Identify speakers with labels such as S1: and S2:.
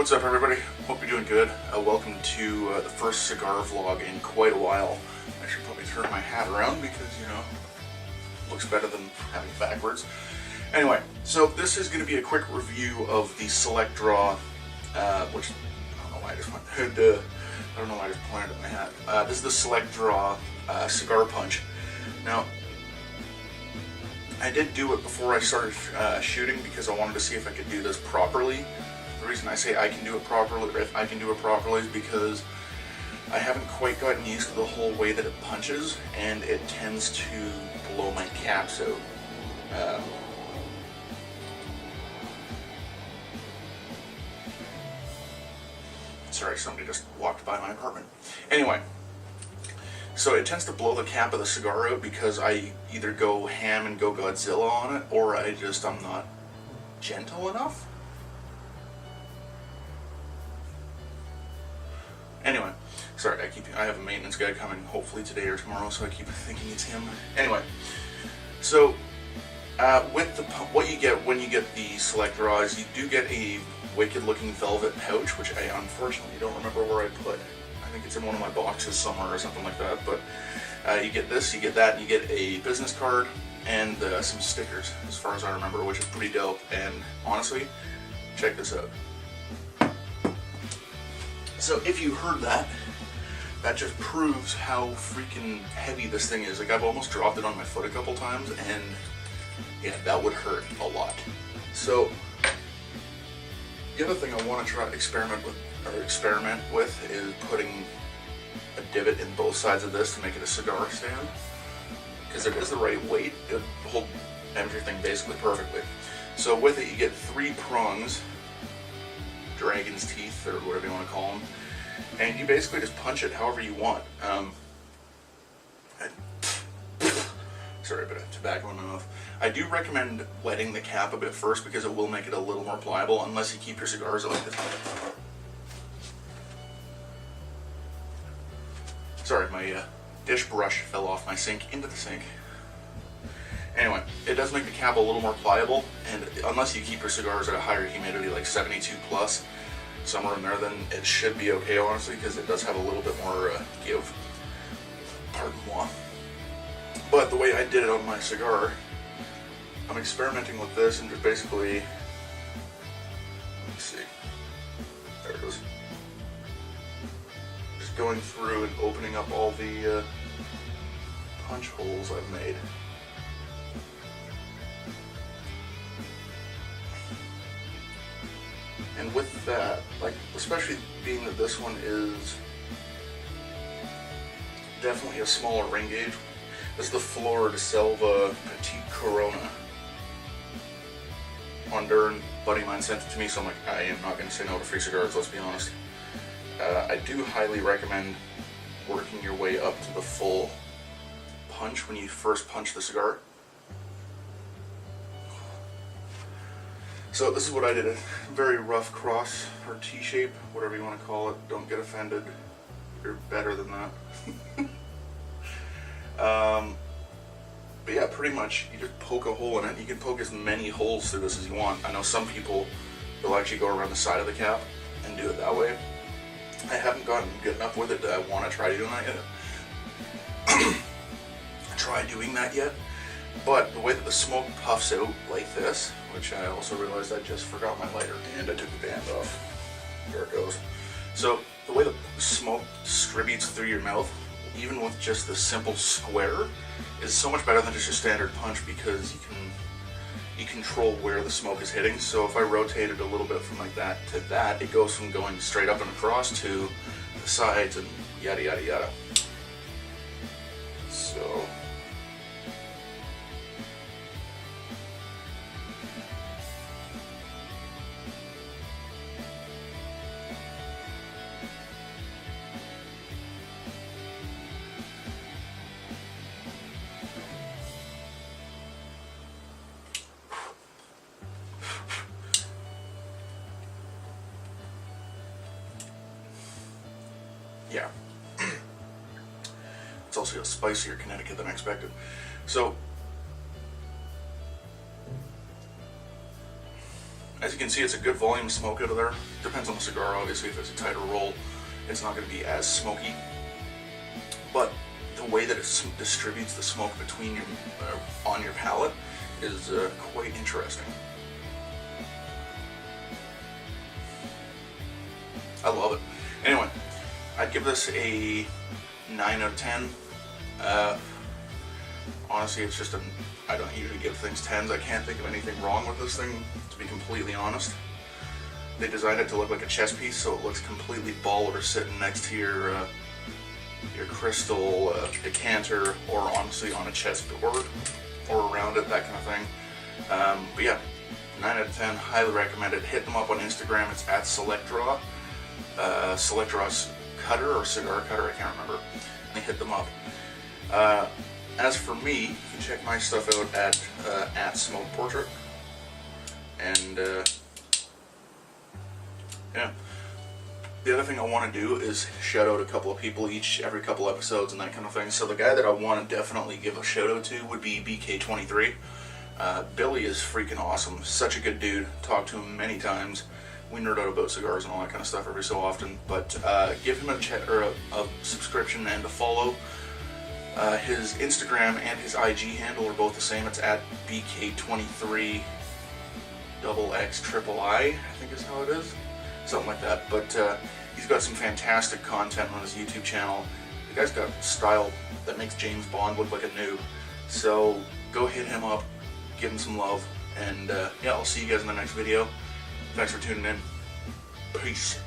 S1: What's up, everybody? Hope you're doing good. Welcome to the first cigar vlog in quite a while. I should probably turn my hat around because, you know, it looks better than having it backwards. Anyway, so this is going to be a quick review of the SelectDraw, which I don't know why I just pointed at my hat. This is the SelectDraw cigar punch. Now, I did do it before I started shooting because I wanted to see if I could do this properly. The reason I say I can do it properly, or if I can do it properly, is because I haven't quite gotten used to the whole way that it punches, and it tends to blow my caps out. Sorry, somebody just walked by my apartment. Anyway, so it tends to blow the cap of the cigar out because I either go ham and go Godzilla on it, or I'm not gentle enough. Anyway, sorry, I have a maintenance guy coming hopefully today or tomorrow, so I keep thinking it's him. Anyway, so with what you get when you get the SelectDraw is you do get a wicked looking velvet pouch, which I unfortunately don't remember where I put. I think it's in one of my boxes somewhere or something like that, but you get this, you get that, and you get a business card and some stickers, as far as I remember, which is pretty dope. And honestly, check this out. So if you heard that, that just proves how freaking heavy this thing is. Like, I've almost dropped it on my foot a couple times, and yeah, that would hurt a lot. So the other thing I want to try to experiment with is putting a divot in both sides of this to make it a cigar stand, because it is the right weight. It would hold everything basically perfectly. So with it, you get 3 prongs, dragon's teeth, or whatever you want to call them, and you basically just punch it however you want. Sorry, a bit of tobacco in my mouth. I do recommend wetting the cap a bit first because it will make it a little more pliable, unless you keep your cigars like this. Sorry, my dish brush fell off my sink into the sink. Anyway, it does make the cap a little more pliable, and unless you keep your cigars at a higher humidity, like 72 plus, somewhere in there, then it should be okay, honestly, because it does have a little bit more give. Pardon moi. But the way I did it on my cigar, I'm experimenting with this and just basically, let's see, there it goes. Just going through and opening up all the punch holes I've made. And with that, like, especially being that this one is definitely a smaller ring gauge, this is the Flor de Selva Petite Corona. Honduran buddy of mine sent it to me, so I'm like, I am not going to say no to free cigars, let's be honest. I do highly recommend working your way up to the full punch when you first punch the cigar. So this is what I did, a very rough cross, or T-shape, whatever you want to call it. Don't get offended, you're better than that. But yeah, pretty much, you just poke a hole in it. You can poke as many holes through this as you want. I know some people will actually go around the side of the cap and do it that way. I haven't gotten good enough with it that I want to try doing that yet. But the way that the smoke puffs out like this, which I also realized I just forgot my lighter and I took the band off. There it goes. So the way the smoke distributes through your mouth, even with just the simple square, is so much better than just your standard punch, because you control where the smoke is hitting. So if I rotate it a little bit from like that to that, it goes from going straight up and across to the sides and yada yada yada. So yeah. It's also a spicier Connecticut than I expected. So As you can see, it's a good volume smoke out of there. Depends on the cigar, obviously. If it's a tighter roll, it's not going to be as smoky. But the way that it distributes the smoke between your on your palate is quite interesting. I love it. Anyway, I'd give this a 9 out of 10. Honestly, it's just I don't usually give things 10s. I can't think of anything wrong with this thing, to be completely honest. They designed it to look like a chess piece, so it looks completely baller sitting next to your crystal decanter, or honestly on a chessboard, or around it, that kind of thing. But yeah, 9 out of 10, highly recommend it. Hit them up on Instagram, it's at SelectDraw. SelectDraw's cutter or cigar cutter, I can't remember. And hit them up. As for me, you can check my stuff out at Smoke Portrait. And yeah. The other thing I want to do is shout out a couple of people every couple episodes and that kind of thing. So the guy that I want to definitely give a shout out to would be BK23. Billy is freaking awesome. Such a good dude. Talked to him many times. We nerd out about cigars and all that kind of stuff every so often. But give him a subscription and a follow. His Instagram and his IG handle are both the same. It's at BK23XXIII, I think is how it is. Something like that. But he's got some fantastic content on his YouTube channel. The guy's got style that makes James Bond look like a noob. So go hit him up, give him some love, and yeah, I'll see you guys in the next video. Thanks for tuning in. Peace.